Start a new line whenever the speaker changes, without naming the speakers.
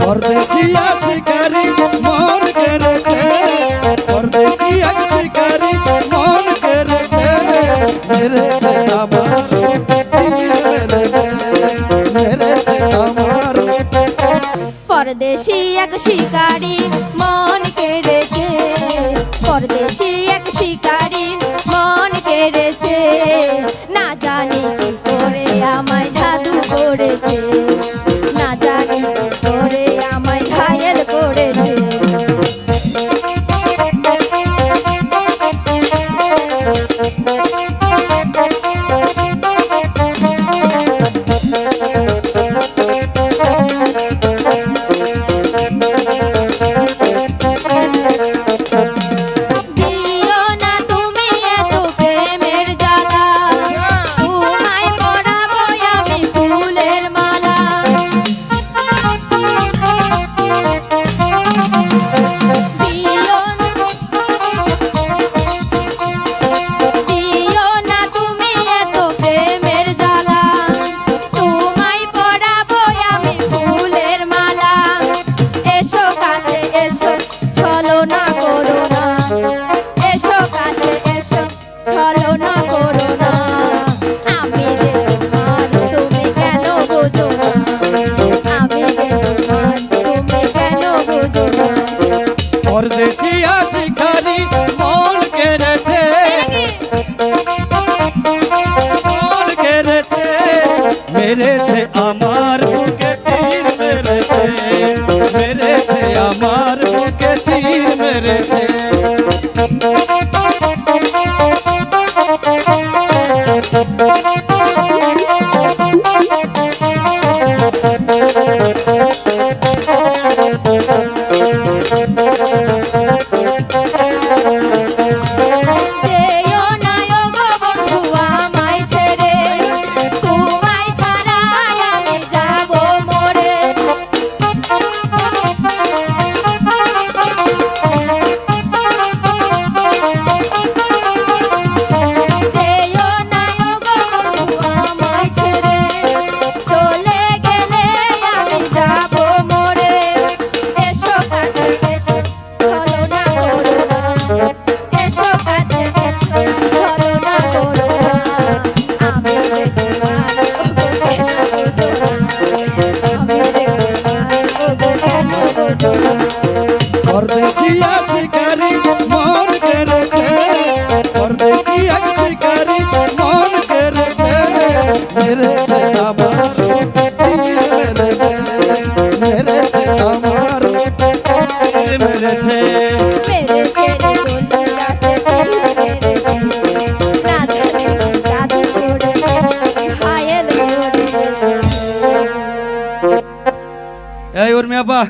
পরদেশিয়া শিকারি মন কেড়েছে, পরদেশিয়া শিকারি মন কেড়েছে, মেরেছে আমার মেরেছে আমার।
পরদেশি এক শিকারি মন কেড়েছে, পরদেশি এক শিকারি মন কেড়েছে, না জানি কি করে আমায় জাদু করেছে, না জানি কি করে আমায় ঘায়েল করেছে।
পরদেশিয়া শিকারি মন কেড়েছে, মন কেড়েছে, মেরেছে আমার বুকে তীর মেরেছে, মেরেছে আমার বুকে তীর মেরেছে। পরদেশিয়া শিকারি মন কেড়েছে, পরদেশিয়া শিকারি মন কেড়েছে, মেরেছে আমার মেরেছে, মেরেছে আমার মেরেছে। এই উর্মি আপা।